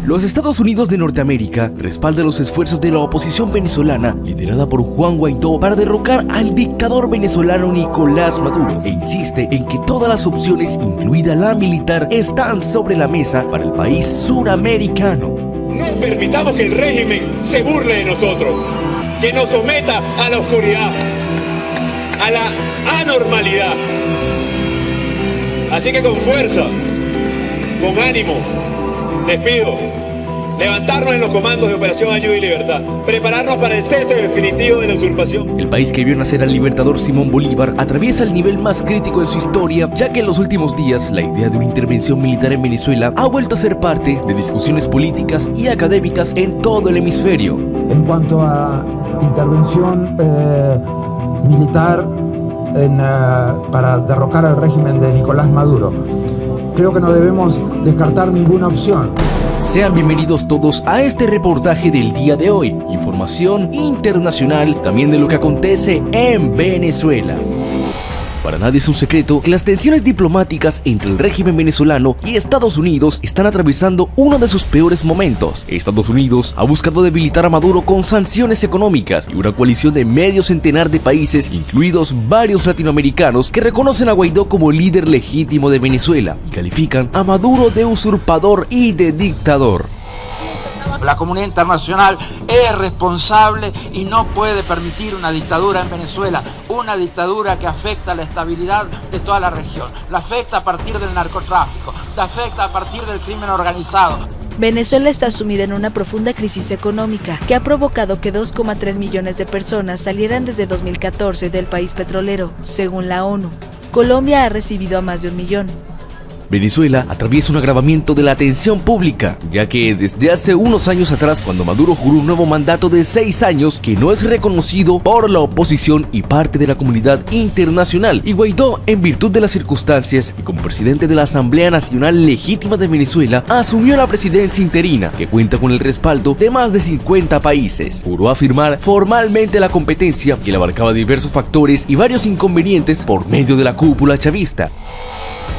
Los Estados Unidos de Norteamérica respaldan los esfuerzos de la oposición venezolana liderada por Juan Guaidó para derrocar al dictador venezolano Nicolás Maduro e insiste en que todas las opciones, incluida la militar, están sobre la mesa para el país suramericano. No permitamos que el régimen se burle de nosotros, que nos someta a la oscuridad, a la anormalidad. Así que con fuerza, con ánimo, les pido levantarnos en los comandos de Operación Ayuda y Libertad, prepararnos para el cese definitivo de la usurpación. El país que vio nacer al libertador Simón Bolívar atraviesa el nivel más crítico de su historia, ya que en los últimos días la idea de una intervención militar en Venezuela ha vuelto a ser parte de discusiones políticas y académicas en todo el hemisferio. En cuanto a intervención militar para derrocar al régimen de Nicolás Maduro, creo que no debemos descartar ninguna opción. Sean bienvenidos todos a este reportaje del día de hoy. Información internacional, también de lo que acontece en Venezuela. Para nadie es un secreto que las tensiones diplomáticas entre el régimen venezolano y Estados Unidos están atravesando uno de sus peores momentos. Estados Unidos ha buscado debilitar a Maduro con sanciones económicas y una coalición de medio centenar de países, incluidos varios latinoamericanos, que reconocen a Guaidó como líder legítimo de Venezuela y califican a Maduro de usurpador y de dictador. La comunidad internacional es responsable y no puede permitir una dictadura en Venezuela, una dictadura que afecta a la estabilidad de toda la región, la afecta a partir del narcotráfico, la afecta a partir del crimen organizado. Venezuela está sumida en una profunda crisis económica que ha provocado que 2,3 millones de personas salieran desde 2014 del país petrolero, según la ONU. Colombia ha recibido a más de 1 millón. Venezuela atraviesa un agravamiento de la atención pública, ya que desde hace unos años atrás, cuando Maduro juró un nuevo mandato de 6 años que no es reconocido por la oposición y parte de la comunidad internacional, y Guaidó, en virtud de las circunstancias y como presidente de la Asamblea Nacional Legítima de Venezuela, asumió la presidencia interina, que cuenta con el respaldo de más de 50 países. Juró afirmar formalmente la competencia, que le abarcaba diversos factores y varios inconvenientes por medio de la cúpula chavista.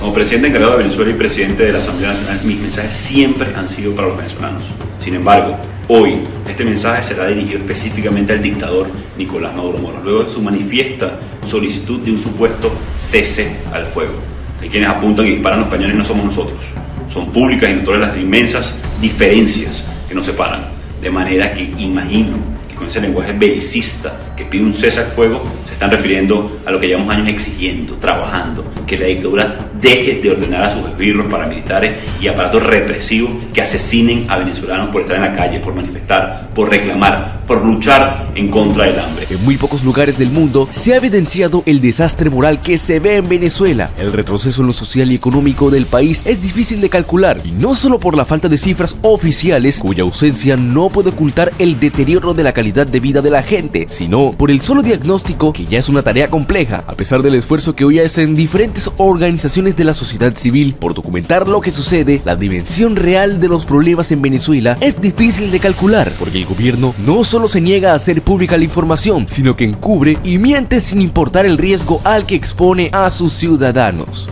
Como presidente encargado de Venezuela y presidente de la Asamblea Nacional, mis mensajes siempre han sido para los venezolanos. Sin embargo, hoy este mensaje será dirigido específicamente al dictador Nicolás Maduro Moros, luego de su manifiesta solicitud de un supuesto cese al fuego. Hay quienes apuntan y disparan los cañones, no somos nosotros. Son públicas y notorias las inmensas diferencias que nos separan. De manera que imagino que con ese lenguaje belicista que pide un cese al fuego, se están refiriendo a lo que llevamos años exigiendo, trabajando, que la dictadura deje de ordenar a sus esbirros paramilitares y aparatos represivos que asesinen a venezolanos por estar en la calle, por manifestar, por reclamar, por luchar en contra del hambre. En muy pocos lugares del mundo se ha evidenciado el desastre moral que se ve en Venezuela. El retroceso en lo social y económico del país es difícil de calcular, y no solo por la falta de cifras oficiales, cuya ausencia no puede ocultar el deterioro de la calidad de vida de la gente, sino por el solo diagnóstico, que ya es una tarea compleja, a pesar del esfuerzo que hoy hacen diferentes organizaciones de la sociedad civil por documentar lo que sucede. La dimensión real de los problemas en Venezuela es difícil de calcular, porque el gobierno no solo se niega a hacer pública la información, sino que encubre y miente sin importar el riesgo al que expone a sus ciudadanos.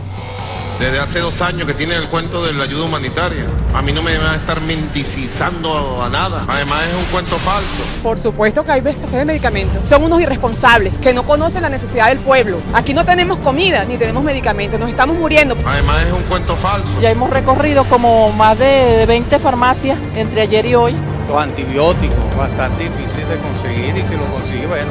Desde hace 2 años que tienen el cuento de la ayuda humanitaria. A mí no me van a estar menticizando a nada. Además es un cuento falso. Por supuesto que hay escasez de medicamentos. Son unos irresponsables que no conocen la necesidad del pueblo. Aquí no tenemos comida ni tenemos medicamentos. Nos estamos muriendo. Además es un cuento falso. Ya hemos recorrido como más de 20 farmacias entre ayer y hoy. Los antibióticos, bastante difícil de conseguir, y si lo consigue, bueno,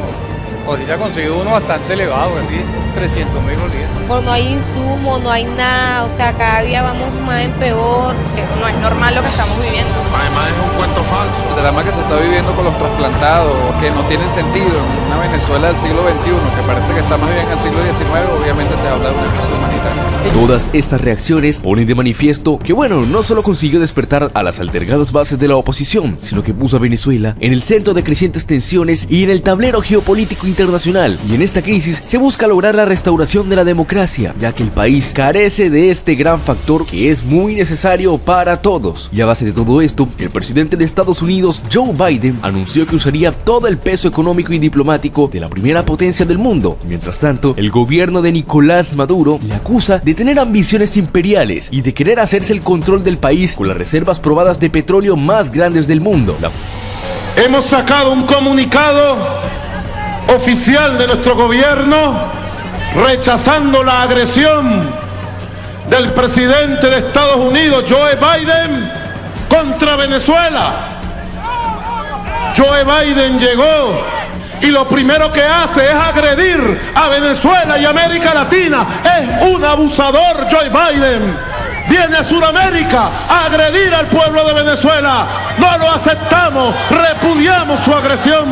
ahorita conseguí uno bastante elevado, así 300.000 bolívares. Pues no hay insumo, no hay nada, o sea, cada día vamos más en peor. No es normal lo que estamos viviendo. Además es un cuento falso. El drama que se está viviendo con los trasplantados, que no tienen sentido en una Venezuela del siglo XXI, que parece que está más bien en el siglo XIX, obviamente te habla de una crisis humanitaria. Todas estas reacciones ponen de manifiesto que, bueno, no solo consiguió despertar a las altergadas bases de la oposición, sino que puso a Venezuela en el centro de crecientes tensiones y en el tablero geopolítico internacional, y en esta crisis se busca lograr la restauración de la democracia, ya que el país carece de este gran factor que es muy necesario para todos. Y a base de todo esto, el presidente de Estados Unidos, Joe Biden, anunció que usaría todo el peso económico y diplomático de la primera potencia del mundo. Mientras tanto, el gobierno de Nicolás Maduro le acusa de tener ambiciones imperiales y de querer hacerse el control del país con las reservas probadas de petróleo más grandes del mundo. Hemos sacado un comunicado oficial de nuestro gobierno rechazando la agresión del presidente de Estados Unidos, Joe Biden, contra Venezuela. Joe Biden llegó y lo primero que hace es agredir a Venezuela y América Latina. Es un abusador, Joe Biden. Viene a Sudamérica a agredir al pueblo de Venezuela. No lo aceptamos, repudiamos su agresión.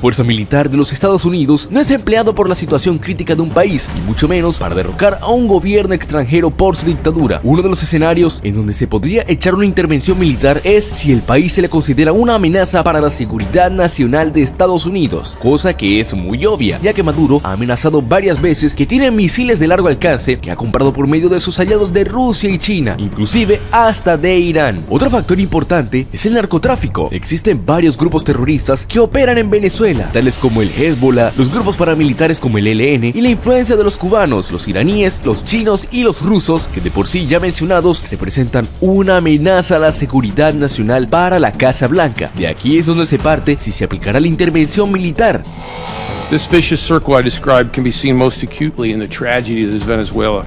Fuerza militar de los Estados Unidos no es empleado por la situación crítica de un país, y mucho menos para derrocar a un gobierno extranjero por su dictadura. Uno de los escenarios en donde se podría echar una intervención militar es si el país se le considera una amenaza para la seguridad nacional de Estados Unidos, cosa que es muy obvia, ya que Maduro ha amenazado varias veces que tiene misiles de largo alcance que ha comprado por medio de sus aliados de Rusia y China, inclusive hasta de Irán. Otro factor importante es el narcotráfico. Existen varios grupos terroristas que operan en Venezuela, tales como el Hezbollah, los grupos paramilitares como el ELN y la influencia de los cubanos, los iraníes, los chinos y los rusos, que de por sí ya mencionados representan una amenaza a la seguridad nacional para la Casa Blanca. De aquí es donde se parte si se aplicará la intervención militar. This vicious circle I described can be seen most acutely in the tragedy that is Venezuela.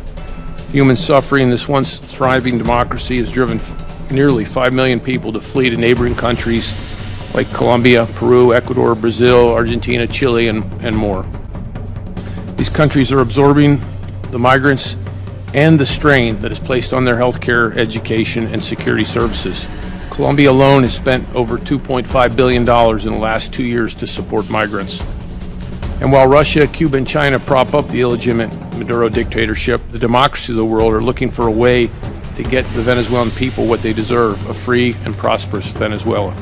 Human suffering in this once thriving democracy has driven nearly 5 million people to flee to neighboring countries like Colombia, Peru, Ecuador, Brazil, Argentina, Chile, and more. These countries are absorbing the migrants and the strain that is placed on their healthcare, education, and security services. Colombia alone has spent over $2.5 billion in the last 2 years to support migrants. And while Russia, Cuba, and China prop up the illegitimate Maduro dictatorship, the democracies of the world are looking for a way to get the Venezuelan people what they deserve, a free and prosperous Venezuela.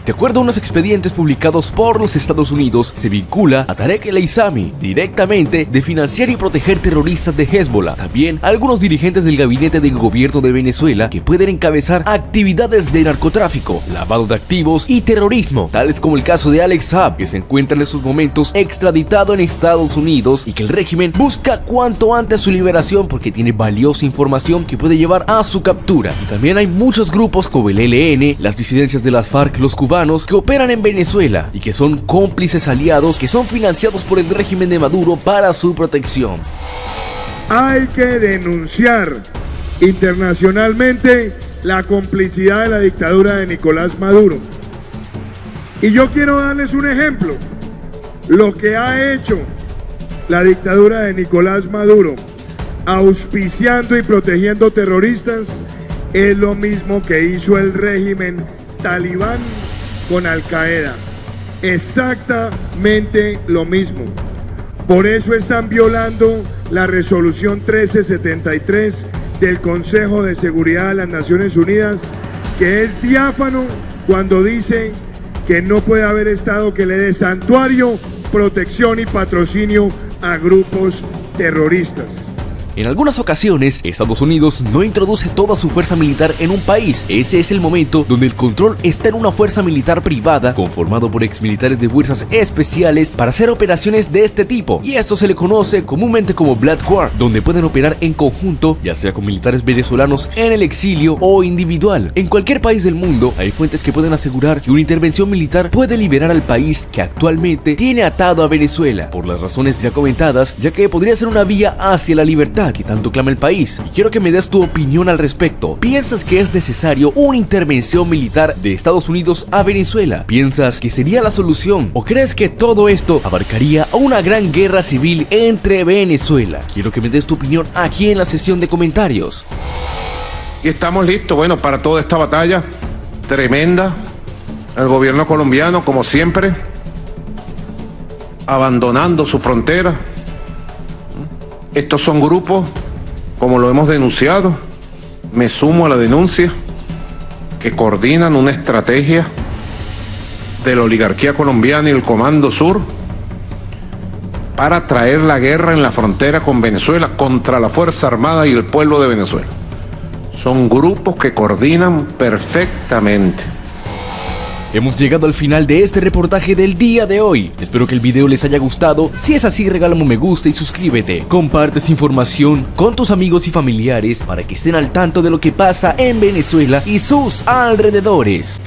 De acuerdo a unos expedientes publicados por los Estados Unidos, se vincula a Tarek el-Aissami directamente de financiar y proteger terroristas de Hezbollah. También a algunos dirigentes del gabinete del gobierno de Venezuela que pueden encabezar actividades de narcotráfico, lavado de activos y terrorismo, tales como el caso de Alex Saab, que se encuentra en estos momentos extraditado en Estados Unidos y que el régimen busca cuanto antes su liberación porque tiene valiosa información que puede llevar a su captura. Y también hay muchos grupos como el ELN, las disidencias de las FARC, los cubanos, que operan en Venezuela y que son cómplices aliados que son financiados por el régimen de Maduro para su protección. Hay que denunciar internacionalmente la complicidad de la dictadura de Nicolás Maduro. Y yo quiero darles un ejemplo. Lo que ha hecho la dictadura de Nicolás Maduro, auspiciando y protegiendo terroristas, es lo mismo que hizo el régimen talibán con Al-Qaeda, exactamente lo mismo. Por eso están violando la resolución 1373 del Consejo de Seguridad de las Naciones Unidas, que es diáfano cuando dice que no puede haber Estado que le dé santuario, protección y patrocinio a grupos terroristas. En algunas ocasiones, Estados Unidos no introduce toda su fuerza militar en un país. Ese es el momento donde el control está en una fuerza militar privada conformado por exmilitares de fuerzas especiales para hacer operaciones de este tipo. Y esto se le conoce comúnmente como Black War, donde pueden operar en conjunto, ya sea con militares venezolanos en el exilio o individual. En cualquier país del mundo hay fuentes que pueden asegurar que una intervención militar puede liberar al país que actualmente tiene atado a Venezuela, por las razones ya comentadas, ya que podría ser una vía hacia la libertad que tanto clama el país. Y quiero que me des tu opinión al respecto. ¿Piensas que es necesario una intervención militar de Estados Unidos a Venezuela? ¿Piensas que sería la solución? ¿O crees que todo esto abarcaría a una gran guerra civil entre Venezuela? Quiero que me des tu opinión aquí en la sesión de comentarios. Y estamos listos, bueno, para toda esta batalla tremenda. El gobierno colombiano, como siempre, abandonando su frontera. Estos son grupos, como lo hemos denunciado, me sumo a la denuncia, que coordinan una estrategia de la oligarquía colombiana y el Comando Sur para traer la guerra en la frontera con Venezuela contra la Fuerza Armada y el pueblo de Venezuela. Son grupos que coordinan perfectamente. Hemos llegado al final de este reportaje del día de hoy. Espero que el video les haya gustado. Si es así, regálame un me gusta y suscríbete. Comparte esta información con tus amigos y familiares para que estén al tanto de lo que pasa en Venezuela y sus alrededores.